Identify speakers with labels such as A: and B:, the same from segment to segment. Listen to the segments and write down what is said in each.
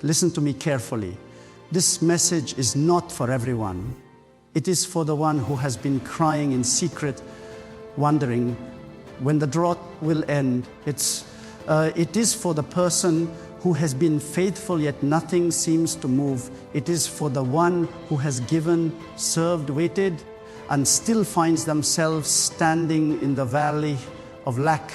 A: listen to me carefully. This message is not for everyone. It is for the one who has been crying in secret, wondering when the drought will end. It is for the person who has been faithful yet nothing seems to move. It is for the one who has given, served, waited, and still finds themselves standing in the valley of lack.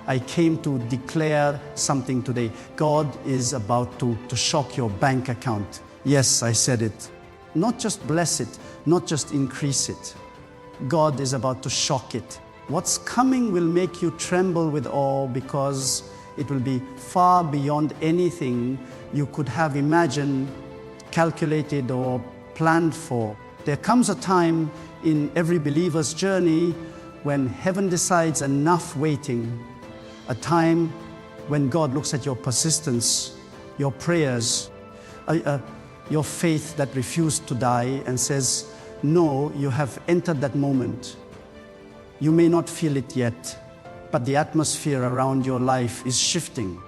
A: I came to declare something today. God is about to shock your bank account. Yes, I said it. Not just bless it, not just increase it. God is about to shock it. What's coming will make you tremble with awe because it will be far beyond anything you could have imagined, calculated, or planned for. There comes a time in every believer's journey when heaven decides enough waiting, a time when God looks at your persistence, your prayers, your faith that refused to die and says, no, you have entered that moment. You may not feel it yet, but the atmosphere around your life is shifting.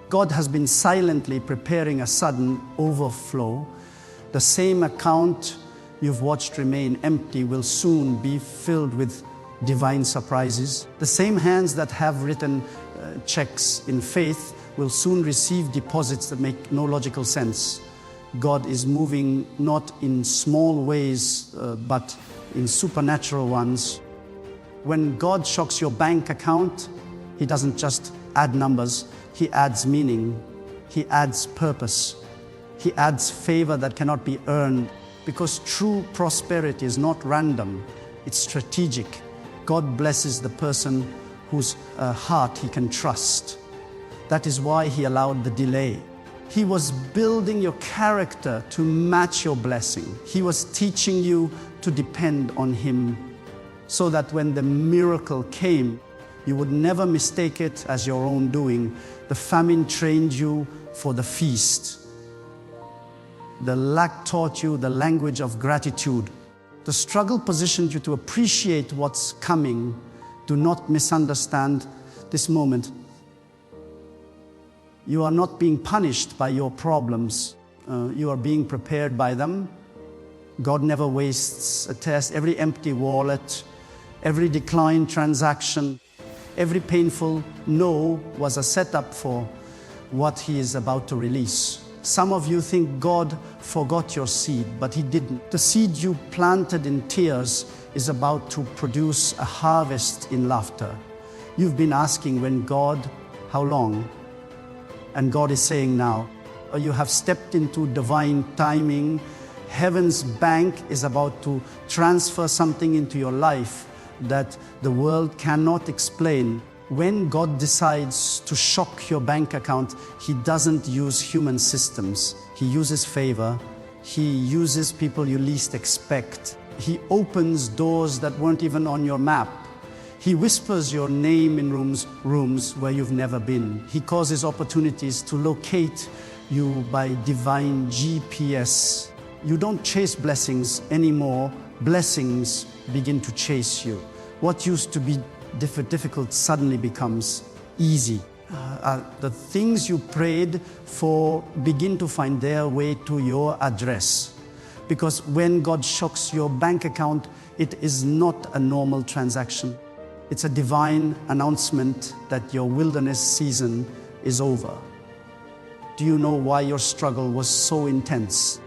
A: God has been silently preparing a sudden overflow. The same account you've watched remain empty will soon be filled with divine surprises. The same hands that have written checks in faith will soon receive deposits that make no logical sense. God is moving not in small ways, but in supernatural ones. When God shocks your bank account, He doesn't just add numbers, He adds meaning, He adds purpose, He adds favor that cannot be earned. Because true prosperity is not random, it's strategic. God blesses the person whose heart He can trust. That is why He allowed the delay. He was building your character to match your blessing. He was teaching you to depend on Him so that when the miracle came, you would never mistake it as your own doing. The famine trained you for the feast. The lack taught you the language of gratitude. The struggle positioned you to appreciate what's coming. Do not misunderstand this moment. You are not being punished by your problems. You are being prepared by them. God never wastes a test. Every empty wallet, every declined transaction, every painful no was a setup for what He is about to release. Some of you think God forgot your seed, but He didn't. The seed you planted in tears is about to produce a harvest in laughter. You've been asking, when God, how long? And God is saying now. You have stepped into divine timing. Heaven's bank is about to transfer something into your life that the world cannot explain. When God decides to shock your bank account, He doesn't use human systems. He uses favor. He uses people you least expect. He opens doors that weren't even on your map. He whispers your name in rooms where you've never been. He causes opportunities to locate you by divine GPS. You don't chase blessings anymore. Blessings begin to chase you. What used to be difficult suddenly becomes easy. The things you prayed for begin to find their way to your address. Because when God shocks your bank account, it is not a normal transaction. It's a divine announcement that your wilderness season is over. Do you know why your struggle was so intense?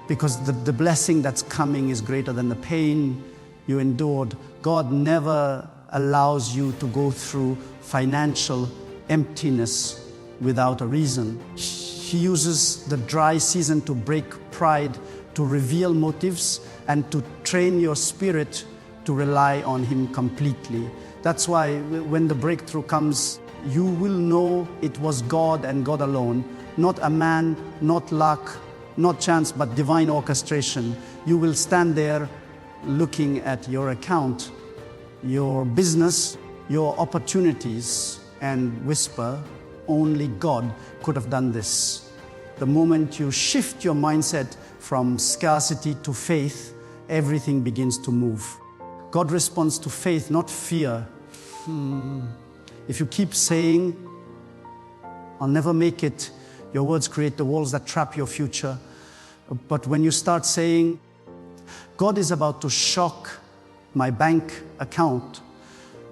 A: Because the blessing that's coming is greater than the pain you endured. God never allows you to go through financial emptiness without a reason. He uses the dry season to break pride, to reveal motives, and to train your spirit to rely on Him completely. That's why when the breakthrough comes, you will know it was God and God alone, not a man, not luck, not chance, but divine orchestration. You will stand there looking at your account, your business, your opportunities, and whisper, only God could have done this. The moment you shift your mindset from scarcity to faith, everything begins to move. God responds to faith, not fear. If you keep saying, I'll never make it, Your words create the walls that trap your future. But when you start saying, God is about to shock my bank account,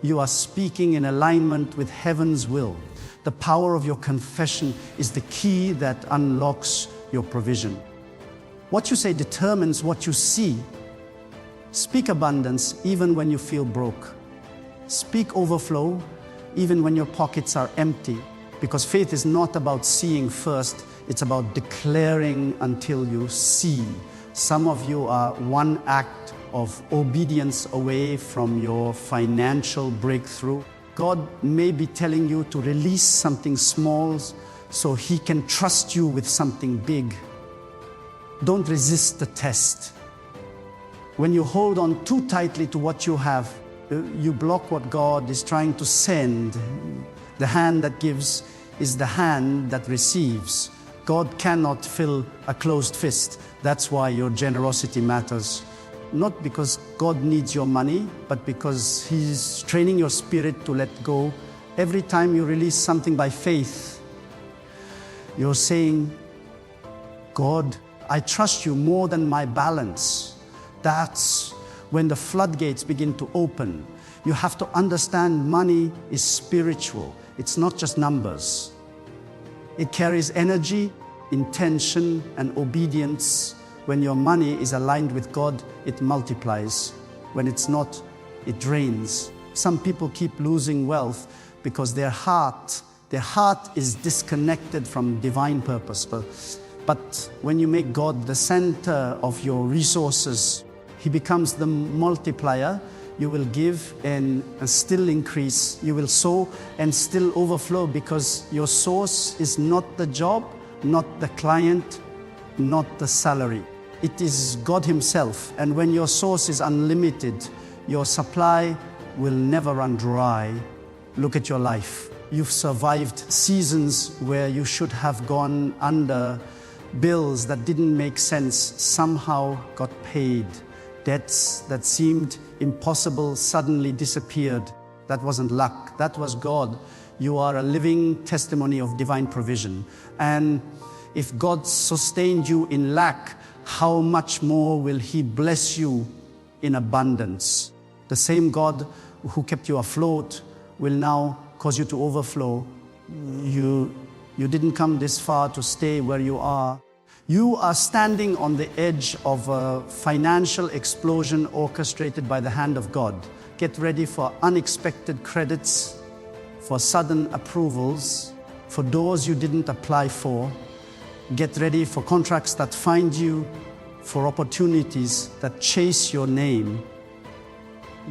A: you are speaking in alignment with heaven's will. The power of your confession is the key that unlocks your provision. What you say determines what you see. Speak abundance even when you feel broke. Speak overflow even when your pockets are empty. Because faith is not about seeing first, it's about declaring until you see. Some of you are one act of obedience away from your financial breakthrough. God may be telling you to release something small so He can trust you with something big. Don't resist the test. When you hold on too tightly to what you have, you block what God is trying to send. The hand that gives is the hand that receives. God cannot fill a closed fist. That's why your generosity matters. Not because God needs your money, but because He's training your spirit to let go. Every time you release something by faith, you're saying, God, I trust you more than my balance. That's when the floodgates begin to open. You have to understand money is spiritual. It's not just numbers. It carries energy, intention, and obedience. When your money is aligned with God, it multiplies. When it's not, it drains. Some people keep losing wealth because their heart is disconnected from divine purpose. But when you make God the center of your resources, He becomes the multiplier. You will give and still increase. You will sow and still overflow because your source is not the job, not the client, not the salary. It is God Himself. And when your source is unlimited, your supply will never run dry. Look at your life. You've survived seasons where you should have gone under. Bills that didn't make sense somehow got paid. Debts that seemed impossible suddenly disappeared. That wasn't luck. That was God. You are a living testimony of divine provision. And if God sustained you in lack, how much more will He bless you in abundance? The same God who kept you afloat will now cause you to overflow. You didn't come this far to stay where you are. You are standing on the edge of a financial explosion orchestrated by the hand of God. Get ready for unexpected credits, for sudden approvals, for doors you didn't apply for. Get ready for contracts that find you, for opportunities that chase your name.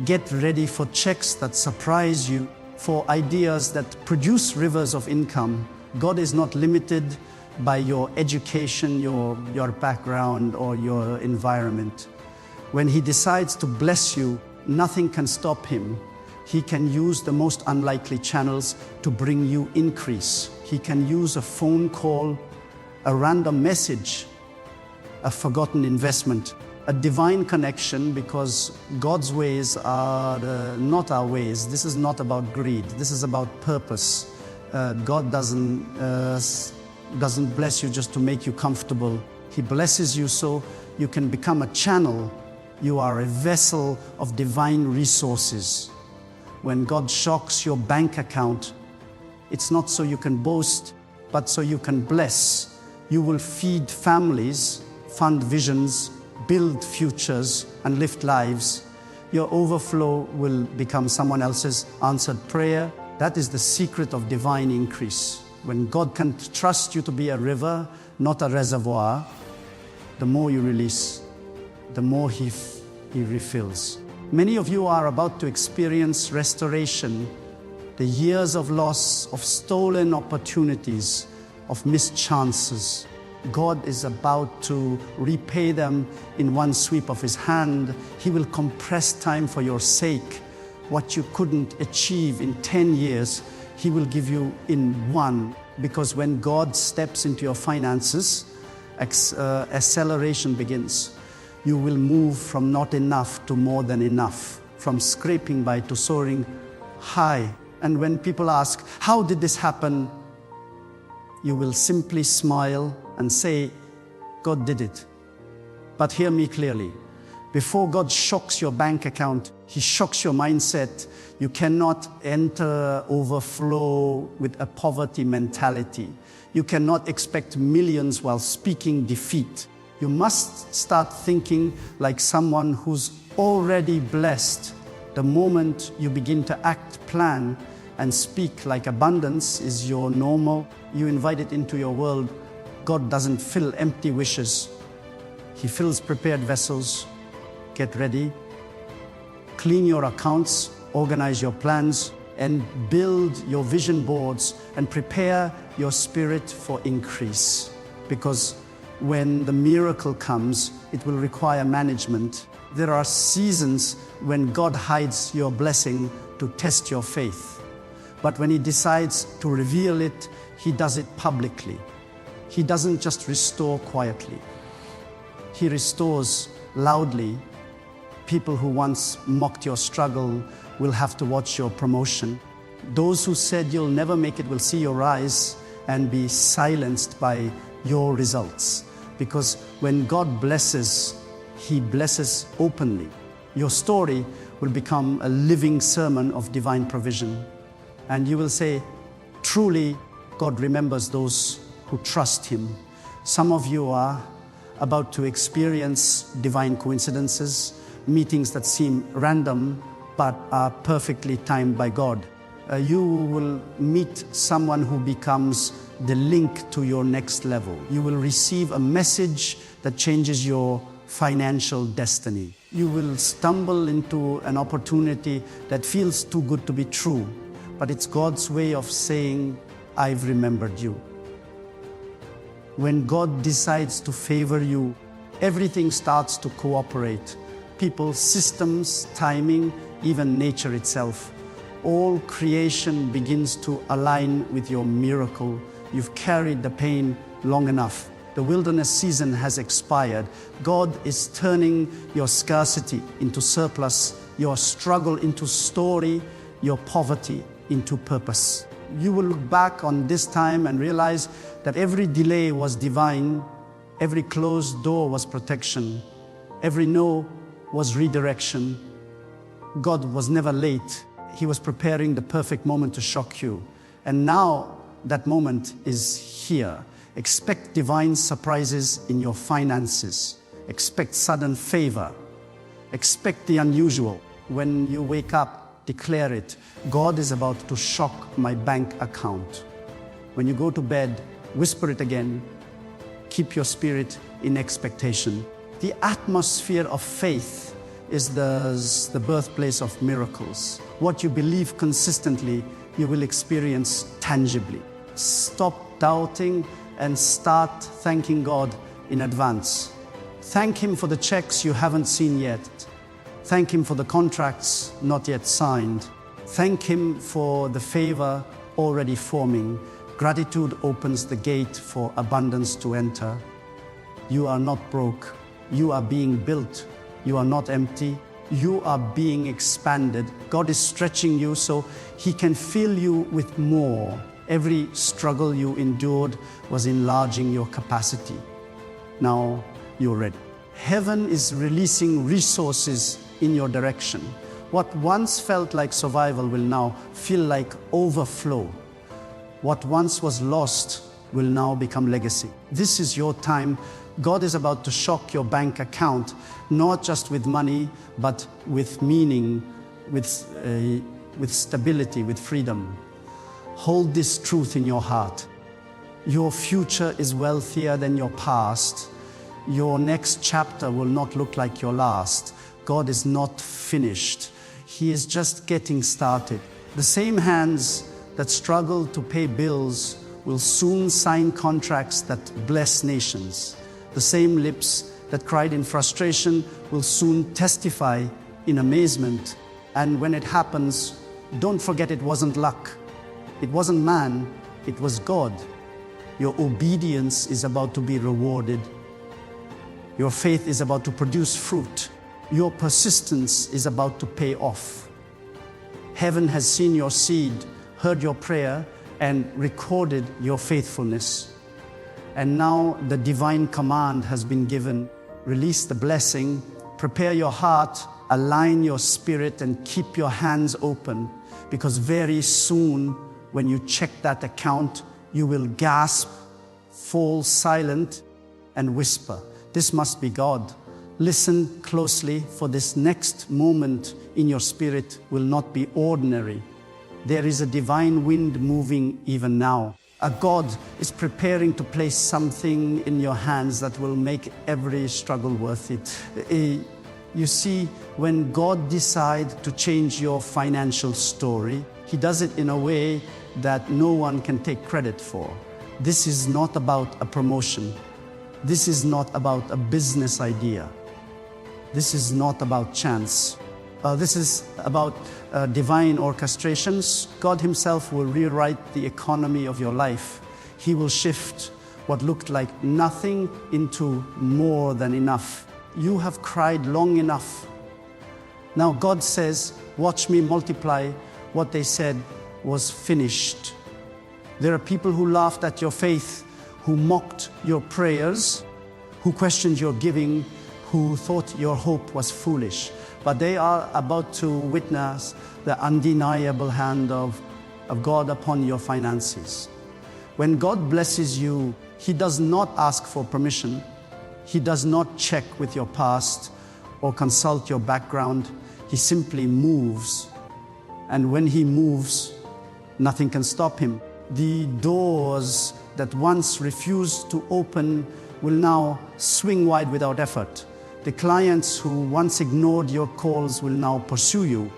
A: Get ready for checks that surprise you, for ideas that produce rivers of income. God is not limited by your education, your background, or your environment. When He decides to bless you, nothing can stop Him. He can use the most unlikely channels to bring you increase. He can use a phone call, a random message, a forgotten investment, a divine connection, because God's ways are not our ways. This is not about greed. This is about purpose. God doesn't bless you just to make you comfortable. He blesses you so you can become a channel. You are a vessel of divine resources. When God shocks your bank account, it's not so you can boast, but so you can bless. You will feed families, fund visions, build futures, and lift lives. Your overflow will become someone else's answered prayer. That is the secret of divine increase. When God can trust you to be a river, not a reservoir, the more you release, the more He refills. Many of you are about to experience restoration, the years of loss, of stolen opportunities, of missed chances. God is about to repay them in one sweep of His hand. He will compress time for your sake. What you couldn't achieve in 10 years, He will give you in one. Because when God steps into your finances, acceleration begins. You will move from not enough to more than enough, from scraping by to soaring high. And when people ask, how did this happen? you will simply smile and say, God did it. But hear me clearly. Before God shocks your bank account, He shocks your mindset. You cannot enter overflow with a poverty mentality. You cannot expect millions while speaking defeat. You must start thinking like someone who's already blessed. The moment you begin to act, plan, and speak like abundance is your normal, you invite it into your world. God doesn't fill empty wishes. He fills prepared vessels. Get ready. Clean your accounts, organize your plans, and build your vision boards and prepare your spirit for increase. Because when the miracle comes, it will require management. There are seasons when God hides your blessing to test your faith. But when He decides to reveal it, He does it publicly. He doesn't just restore quietly. He restores loudly. People who once mocked your struggle will have to watch your promotion. Those who said you'll never make it will see your rise and be silenced by your results. Because when God blesses, He blesses openly. Your story will become a living sermon of divine provision. And you will say, truly, God remembers those who trust Him. Some of you are about to experience divine coincidences, meetings that seem random but are perfectly timed by God. You will meet someone who becomes the link to your next level. You will receive a message that changes your financial destiny. You will stumble into an opportunity that feels too good to be true, but it's God's way of saying, I've remembered you. When God decides to favor you, everything starts to cooperate. People, systems, timing, even nature itself. All creation begins to align with your miracle. You've carried the pain long enough. The wilderness season has expired. God is turning your scarcity into surplus, your struggle into story, your poverty into purpose. You will look back on this time and realize that every delay was divine, every closed door was protection, every no was redirection. God was never late. He was preparing the perfect moment to shock you. And now that moment is here. Expect divine surprises in your finances. Expect sudden favor. Expect the unusual. When you wake up, declare it. God is about to shock my bank account. When you go to bed, whisper it again. Keep your spirit in expectation. The atmosphere of faith is the birthplace of miracles. What you believe consistently, you will experience tangibly. Stop doubting and start thanking God in advance. Thank Him for the checks you haven't seen yet. Thank Him for the contracts not yet signed. Thank Him for the favor already forming. Gratitude opens the gate for abundance to enter. You are not broke. You are being built. You are not empty. You are being expanded. God is stretching you so He can fill you with more. Every struggle you endured was enlarging your capacity. Now you're ready. Heaven is releasing resources in your direction. What once felt like survival will now feel like overflow. What once was lost will now become legacy. This is your time. God is about to shock your bank account, not just with money, but with meaning, with stability, with freedom. Hold this truth in your heart. Your future is wealthier than your past. Your next chapter will not look like your last. God is not finished. He is just getting started. The same hands that struggle to pay bills will soon sign contracts that bless nations. The same lips that cried in frustration will soon testify in amazement. And when it happens, don't forget it wasn't luck. It wasn't man, it was God. Your obedience is about to be rewarded. Your faith is about to produce fruit. Your persistence is about to pay off. Heaven has seen your seed, heard your prayer, and recorded your faithfulness. And now the divine command has been given. Release the blessing, prepare your heart, align your spirit, and keep your hands open, because very soon when you check that account, you will gasp, fall silent, and whisper, "This must be God." Listen closely, for this next moment in your spirit will not be ordinary. There is a divine wind moving even now. A God is preparing to place something in your hands that will make every struggle worth it. You see, when God decides to change your financial story, He does it in a way that no one can take credit for. This is not about a promotion. This is not about a business idea. This is not about chance. This is about divine orchestrations. God Himself will rewrite the economy of your life. He will shift what looked like nothing into more than enough. You have cried long enough. Now God says, "Watch me multiply what they said was finished." There are people who laughed at your faith, who mocked your prayers, who questioned your giving, who thought your hope was foolish. But they are about to witness the undeniable hand of God upon your finances. When God blesses you, He does not ask for permission. He does not check with your past or consult your background. He simply moves. And when He moves, nothing can stop Him. The doors that once refused to open will now swing wide without effort. The clients who once ignored your calls will now pursue you.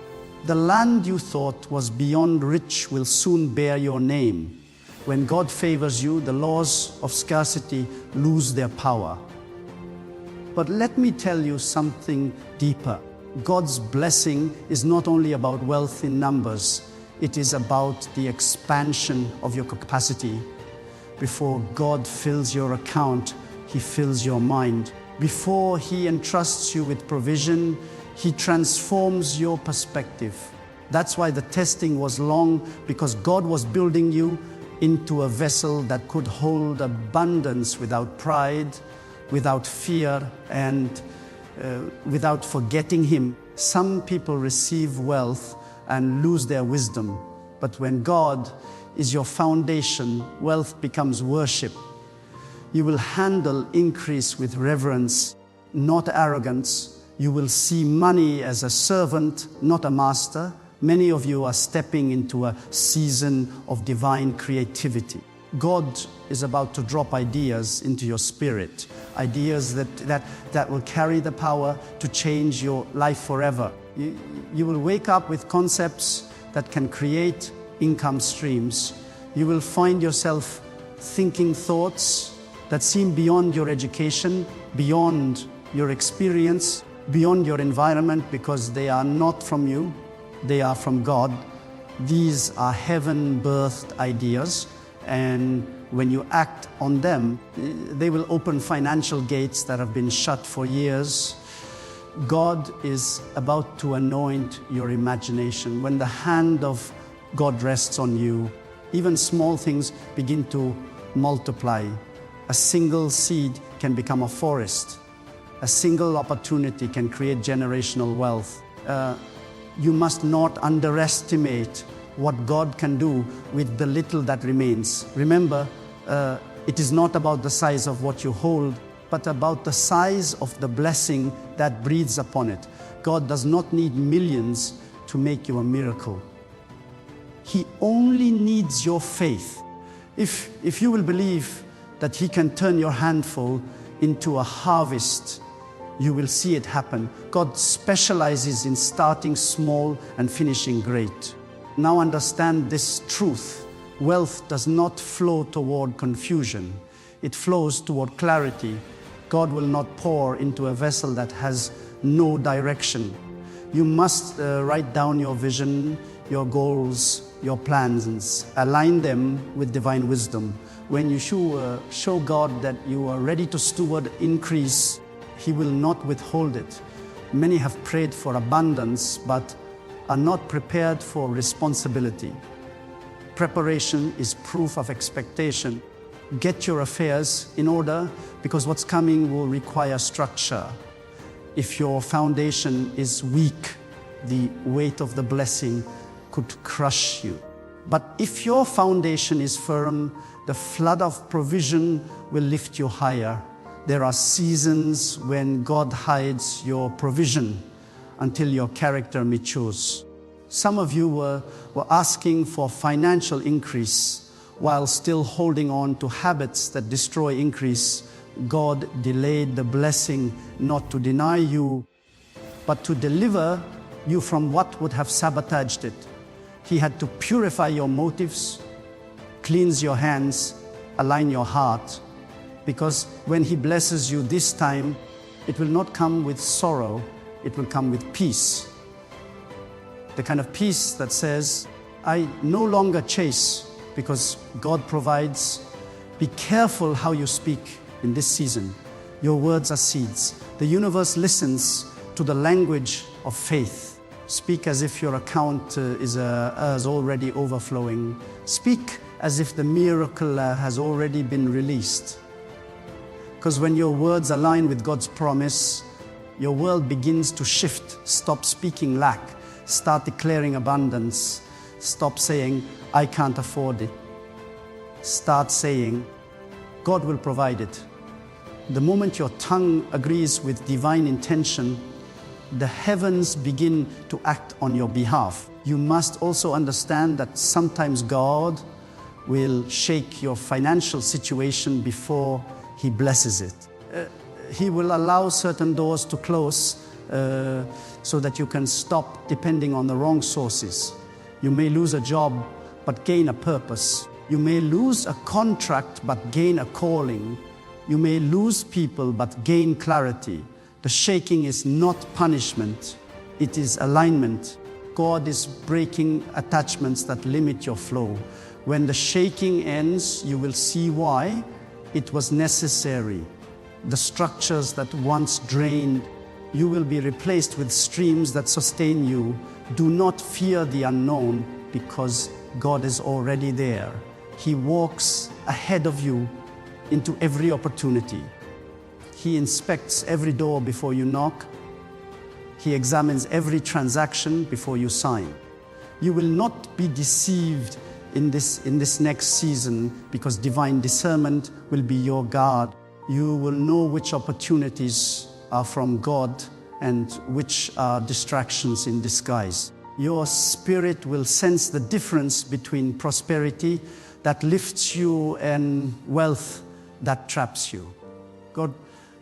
A: The land you thought was beyond rich will soon bear your name. When God favors you, the laws of scarcity lose their power. But let me tell you something deeper. God's blessing is not only about wealth in numbers, it is about the expansion of your capacity. Before God fills your account, He fills your mind. Before He entrusts you with provision, He transforms your perspective. That's why the testing was long, because God was building you into a vessel that could hold abundance without pride, without fear, and without forgetting Him. Some people receive wealth and lose their wisdom. But when God is your foundation, wealth becomes worship. You will handle increase with reverence, not arrogance. You will see money as a servant, not a master. Many of you are stepping into a season of divine creativity. God is about to drop ideas into your spirit, ideas that will carry the power to change your life forever. You will wake up with concepts that can create income streams. You will find yourself thinking thoughts that seem beyond your education, beyond your experience, beyond your environment, because they are not from you, they are from God. These are heaven-birthed ideas, and when you act on them, they will open financial gates that have been shut for years. God is about to anoint your imagination. When the hand of God rests on you, even small things begin to multiply. A single seed can become a forest. A single opportunity can create generational wealth. You must not underestimate what God can do with the little that remains. Remember, it is not about the size of what you hold, but about the size of the blessing that breathes upon it. God does not need millions to make you a miracle. He only needs your faith. If you will believe that He can turn your handful into a harvest, you will see it happen. God specializes in starting small and finishing great. Now understand this truth. Wealth does not flow toward confusion. It flows toward clarity. God will not pour into a vessel that has no direction. You must write down your vision, your goals, your plans, align them with divine wisdom. When you show God that you are ready to steward increase, He will not withhold it. Many have prayed for abundance, but are not prepared for responsibility. Preparation is proof of expectation. Get your affairs in order, because what's coming will require structure. If your foundation is weak, the weight of the blessing could crush you. But if your foundation is firm, the flood of provision will lift you higher. There are seasons when God hides your provision until your character matures. Some of you were asking for financial increase while still holding on to habits that destroy increase. God delayed the blessing not to deny you, but to deliver you from what would have sabotaged it. He had to purify your motives, cleanse your hands, align your heart, because when He blesses you this time, it will not come with sorrow, it will come with peace. The kind of peace that says, I no longer chase because God provides. Be careful how you speak in this season. Your words are seeds. The universe listens to the language of faith. Speak as if your account is already overflowing. Speak as if the miracle has already been released. Because when your words align with God's promise, your world begins to shift. Stop speaking lack. Start declaring abundance. Stop saying, I can't afford it. Start saying, God will provide it. The moment your tongue agrees with divine intention, the heavens begin to act on your behalf. You must also understand that sometimes God will shake your financial situation before He blesses it. He will allow certain doors to close so that you can stop depending on the wrong sources. You may lose a job but gain a purpose. You may lose a contract but gain a calling. You may lose people but gain clarity. The shaking is not punishment, it is alignment. God is breaking attachments that limit your flow. When the shaking ends, you will see why it was necessary. The structures that once drained, you will be replaced with streams that sustain you. Do not fear the unknown, because God is already there. He walks ahead of you into every opportunity. He inspects every door before you knock. He examines every transaction before you sign. You will not be deceived in this next season, because divine discernment will be your guard. You will know which opportunities are from God and which are distractions in disguise. Your spirit will sense the difference between prosperity that lifts you and wealth that traps you. God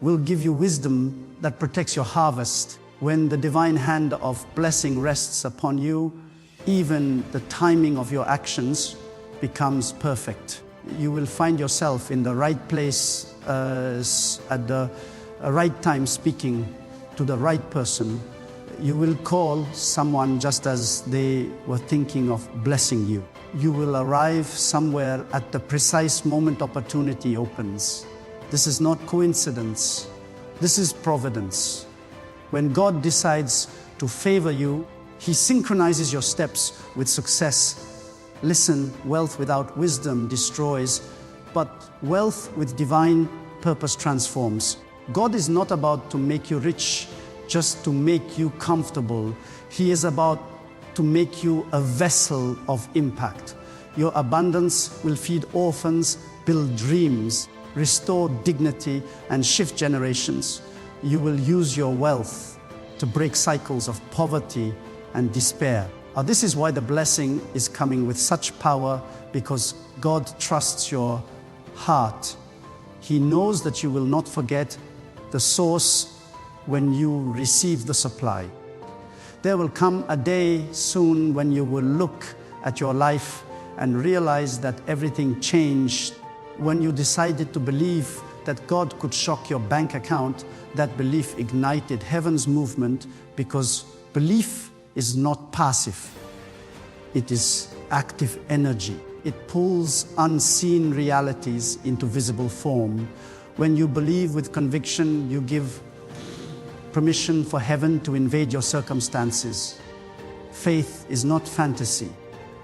A: will give you wisdom that protects your harvest. When the divine hand of blessing rests upon you, even the timing of your actions becomes perfect. You will find yourself in the right place at the right time, speaking to the right person. You will call someone just as they were thinking of blessing you. You will arrive somewhere at the precise moment opportunity opens. This is not coincidence. This is providence. When God decides to favor you, He synchronizes your steps with success. Listen, wealth without wisdom destroys, but wealth with divine purpose transforms. God is not about to make you rich just to make you comfortable. He is about to make you a vessel of impact. Your abundance will feed orphans, build dreams, restore dignity, and shift generations. You will use your wealth to break cycles of poverty and despair. This is why the blessing is coming with such power, because God trusts your heart. He knows that you will not forget the source when you receive the supply. There will come a day soon when you will look at your life and realize that everything changed. When you decided to believe that God could shock your bank account, that belief ignited heaven's movement, because belief is not passive. It is active energy. It pulls unseen realities into visible form. When you believe with conviction, you give permission for heaven to invade your circumstances. Faith is not fantasy.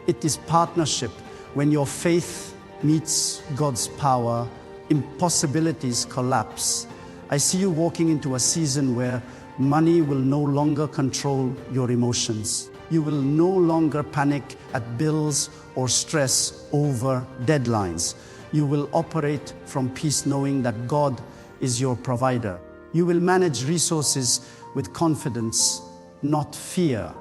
A: It is partnership When your faith meets God's power, impossibilities collapse. I see you walking into a season where money will no longer control your emotions. You will no longer panic at bills or stress over deadlines. You will operate from peace, knowing that God is your provider. You will manage resources with confidence, not fear,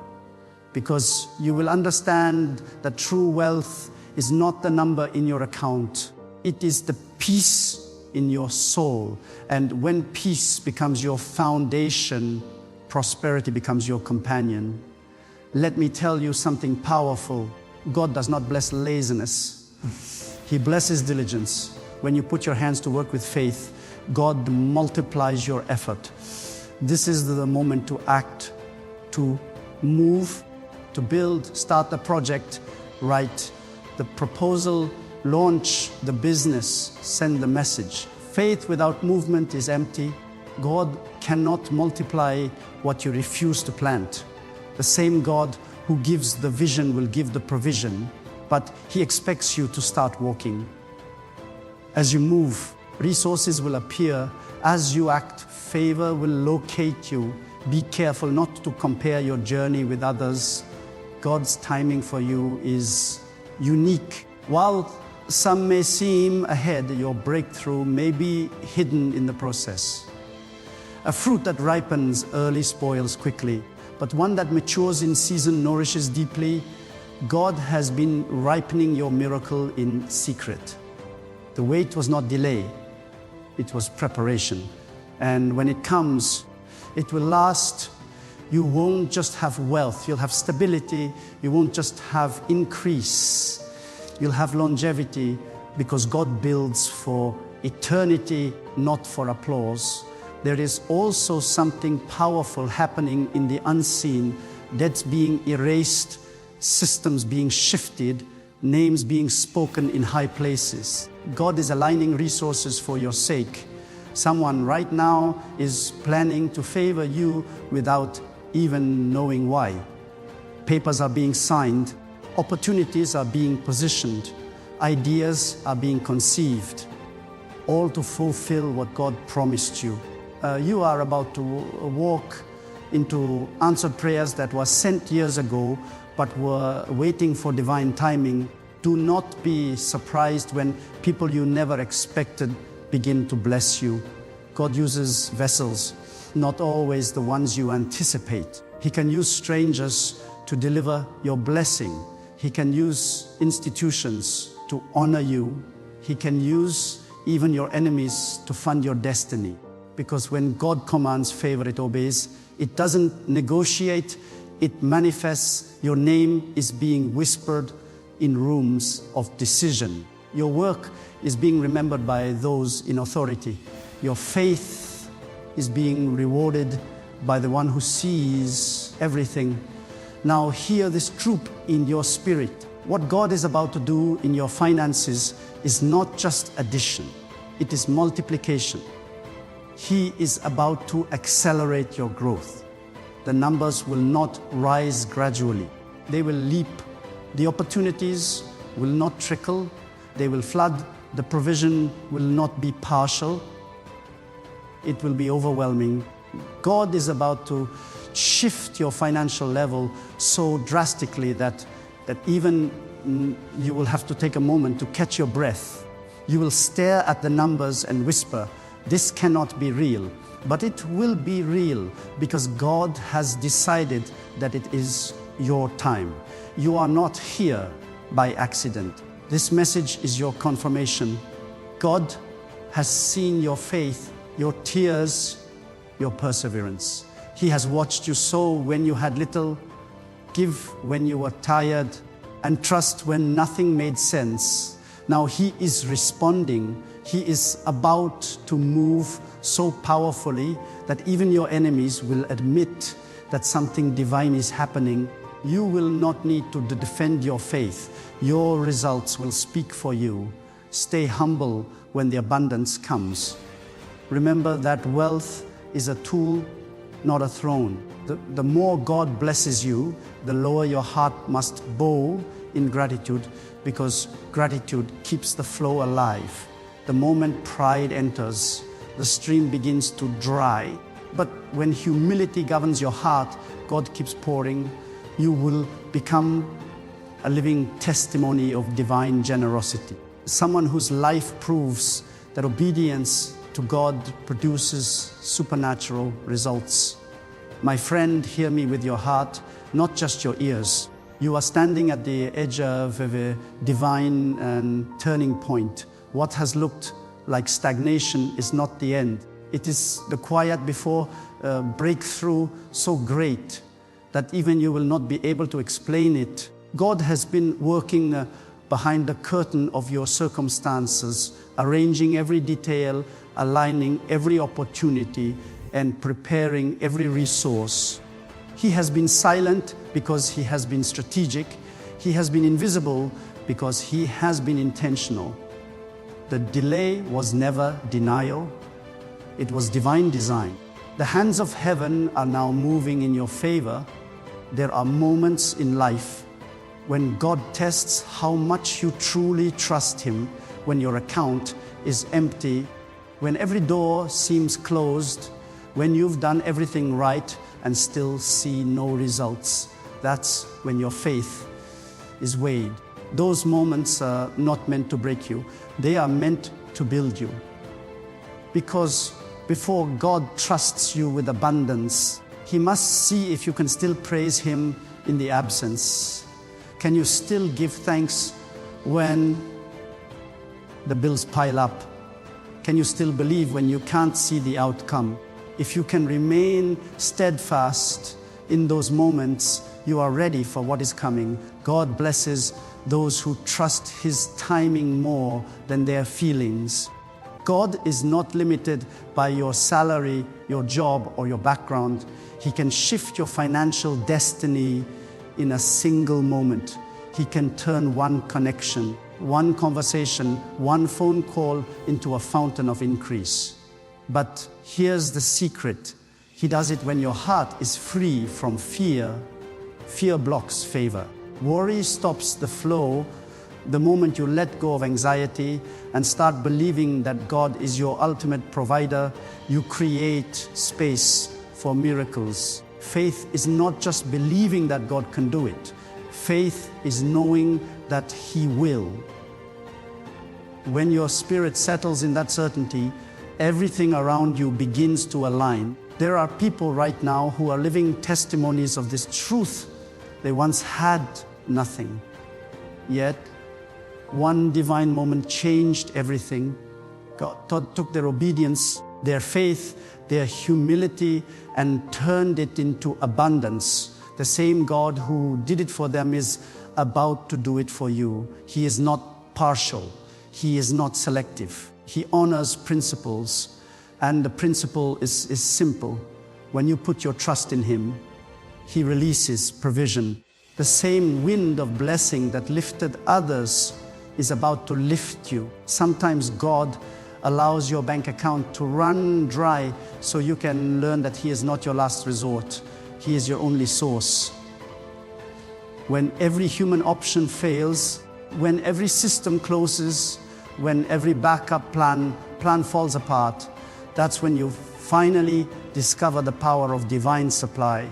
A: because you will understand that true wealth is not the number in your account. It is the peace in your soul. And when peace becomes your foundation, prosperity becomes your companion. Let me tell you something powerful. God does not bless laziness. He blesses diligence. When you put your hands to work with faith, God multiplies your effort. This is the moment to act, to move, to build, start the project, write the proposal, launch the business, send the message. Faith without movement is empty. God cannot multiply what you refuse to plant. The same God who gives the vision will give the provision, but He expects you to start walking. As you move, resources will appear. As you act, favor will locate you. Be careful not to compare your journey with others. God's timing for you is unique. While some may seem ahead, your breakthrough may be hidden in the process. A fruit that ripens early spoils quickly, but one that matures in season nourishes deeply. God has been ripening your miracle in secret. The wait was not delay, it was preparation. And when it comes, it will last. You won't just have wealth, you'll have stability. You won't just have increase, you'll have longevity, because God builds for eternity, not for applause. There is also something powerful happening in the unseen. Debts being erased, systems being shifted, names being spoken in high places. God is aligning resources for your sake. Someone right now is planning to favor you without even knowing why. Papers are being signed, opportunities are being positioned, ideas are being conceived, all to fulfill what God promised you. You are about to walk into answered prayers that were sent years ago but were waiting for divine timing. Do not be surprised when people you never expected begin to bless you. God uses vessels, not always the ones you anticipate. He can use strangers to deliver your blessing. He can use institutions to honor you. He can use even your enemies to fund your destiny. Because when God commands favor, it obeys. It doesn't negotiate, it manifests. Your name is being whispered in rooms of decision. Your work is being remembered by those in authority. Your faith is being rewarded by the one who sees everything. Now hear this truth in your spirit. What God is about to do in your finances is not just addition, it is multiplication. He is about to accelerate your growth. The numbers will not rise gradually. They will leap. The opportunities will not trickle. They will flood. The provision will not be partial. It will be overwhelming. God is about to shift your financial level so drastically that even you will have to take a moment to catch your breath. You will stare at the numbers and whisper, "This cannot be real." But it will be real because God has decided that it is your time. You are not here by accident. This message is your confirmation. God has seen your faith, your tears, your perseverance. He has watched you sow when you had little, give when you were tired, and trust when nothing made sense. Now He is responding. He is about to move so powerfully that even your enemies will admit that something divine is happening. You will not need to defend your faith. Your results will speak for you. Stay humble when the abundance comes. Remember that wealth is a tool, not a throne. The more God blesses you, the lower your heart must bow in gratitude because gratitude keeps the flow alive. The moment pride enters, the stream begins to dry. But when humility governs your heart, God keeps pouring. You will become a living testimony of divine generosity. Someone whose life proves that obedience to God produces supernatural results. My friend, hear me with your heart, not just your ears. You are standing at the edge of a divine turning point. What has looked like stagnation is not the end. It is the quiet before breakthrough so great that even you will not be able to explain it. God has been working behind the curtain of your circumstances, arranging every detail, aligning every opportunity, and preparing every resource. He has been silent because He has been strategic. He has been invisible because He has been intentional. The delay was never denial. It was divine design. The hands of heaven are now moving in your favor. There are moments in life when God tests how much you truly trust Him, when your account is empty, when every door seems closed, when you've done everything right and still see no results. That's when your faith is weighed. Those moments are not meant to break you. They are meant to build you. Because before God trusts you with abundance, He must see if you can still praise Him in the absence. Can you still give thanks when the bills pile up? Can you still believe when you can't see the outcome? If you can remain steadfast in those moments, you are ready for what is coming. God blesses those who trust His timing more than their feelings. God is not limited by your salary, your job, or your background. He can shift your financial destiny in a single moment. He can turn one connection, one conversation, one phone call into a fountain of increase. But here's the secret. He does it when your heart is free from fear. Fear blocks favor. Worry stops the flow the moment you let go of anxiety and start believing that God is your ultimate provider. You create space for miracles. Faith is not just believing that God can do it. Faith is knowing that He will. When your spirit settles in that certainty, everything around you begins to align. There are people right now who are living testimonies of this truth. They once had nothing, yet one divine moment changed everything. God took their obedience, their faith, their humility, and turned it into abundance. The same God who did it for them is about to do it for you. He is not partial. He is not selective. He honors principles, and the principle is simple. When you put your trust in Him, He releases provision. The same wind of blessing that lifted others is about to lift you. Sometimes God allows your bank account to run dry so you can learn that He is not your last resort. He is your only source. When every human option fails, when every system closes, when every backup plan falls apart, that's when you finally discover the power of divine supply.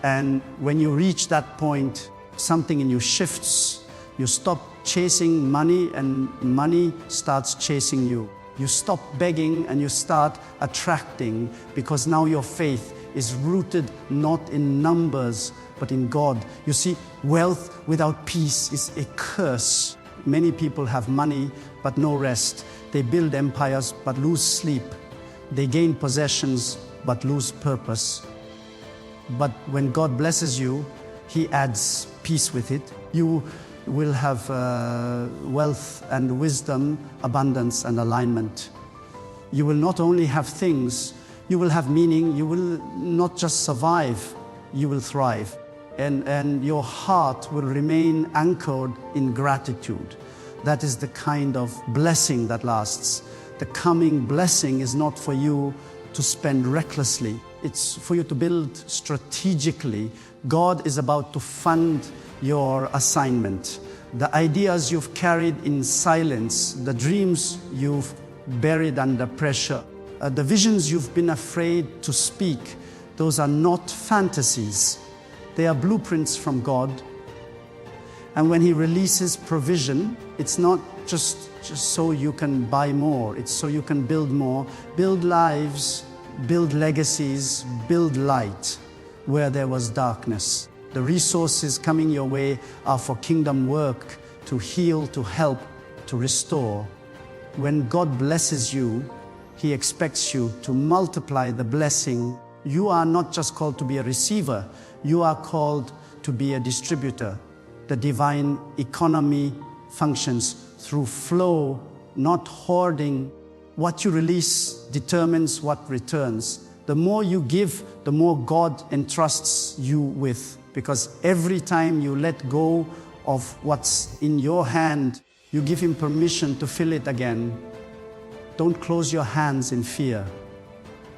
A: And when you reach that point, something in you shifts. You stop chasing money and money starts chasing you. You stop begging and you start attracting, because now your faith is rooted not in numbers but in God. You see, wealth without peace is a curse. Many people have money but no rest. They build empires but lose sleep. They gain possessions but lose purpose. But when God blesses you, He adds peace with it. You will have wealth and wisdom, abundance and alignment. You will not only have things, you will have meaning. You will not just survive, you will thrive. And your heart will remain anchored in gratitude. That is the kind of blessing that lasts. The coming blessing is not for you to spend recklessly. It's for you to build strategically. God is about to fund your assignment. the ideas you've carried in silence, the dreams you've buried under pressure, the visions you've been afraid to speak, those are not fantasies. They are blueprints from God. And when He releases provision, it's not just so you can buy more, it's so you can build more, build lives, build legacies, build light where there was darkness. The resources coming your way are for kingdom work, to heal, to help, to restore. When God blesses you, He expects you to multiply the blessing. You are not just called to be a receiver, you are called to be a distributor. The divine economy functions through flow, not hoarding. What you release determines what returns. The more you give, the more God entrusts you with. Because every time you let go of what's in your hand, you give Him permission to fill it again. Don't close your hands in fear.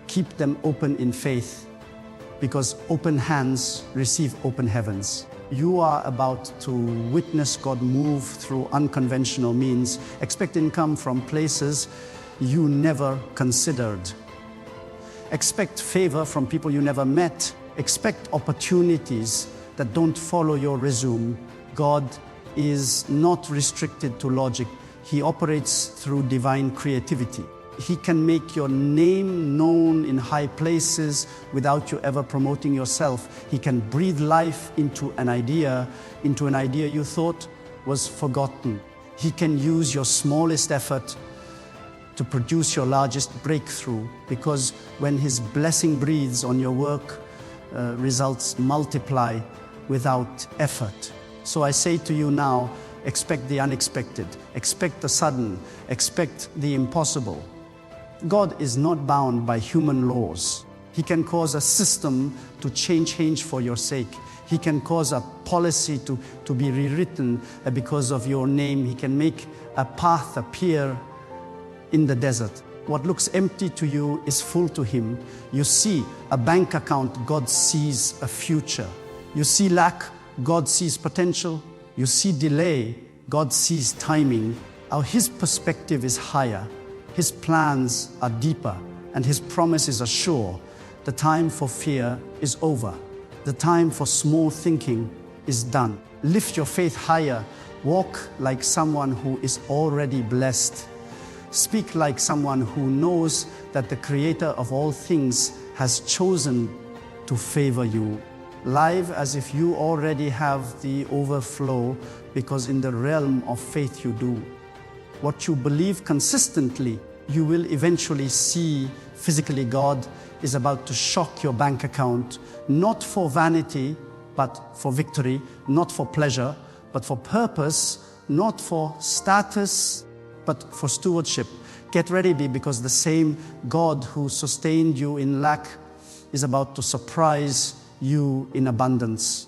A: Keep them open in faith, because open hands receive open heavens. You are about to witness God move through unconventional means. Expect income from places you never considered. Expect favor from people you never met. Expect opportunities that don't follow your resume. God is not restricted to logic. He operates through divine creativity. He can make your name known in high places without you ever promoting yourself. He can breathe life into an idea you thought was forgotten. He can use your smallest effort to produce your largest breakthrough, because when His blessing breathes on your work, results multiply without effort. So I say to you now, expect the unexpected, expect the sudden, expect the impossible. God is not bound by human laws. He can cause a system to change for your sake. He can cause a policy to be rewritten because of your name. He can make a path appear in the desert. What looks empty to you is full to Him. You see a bank account, God sees a future. You see lack, God sees potential. You see delay, God sees timing. His perspective is higher. His plans are deeper, and His promises are sure. The time for fear is over. The time for small thinking is done. Lift your faith higher. Walk like someone who is already blessed. Speak like someone who knows that the Creator of all things has chosen to favor you. Live as if you already have the overflow, because in the realm of faith you do. What you believe consistently, you will eventually see physically. God is about to shock your bank account, not for vanity, but for victory, not for pleasure, but for purpose, not for status, but for stewardship. Get ready, because the same God who sustained you in lack is about to surprise you in abundance.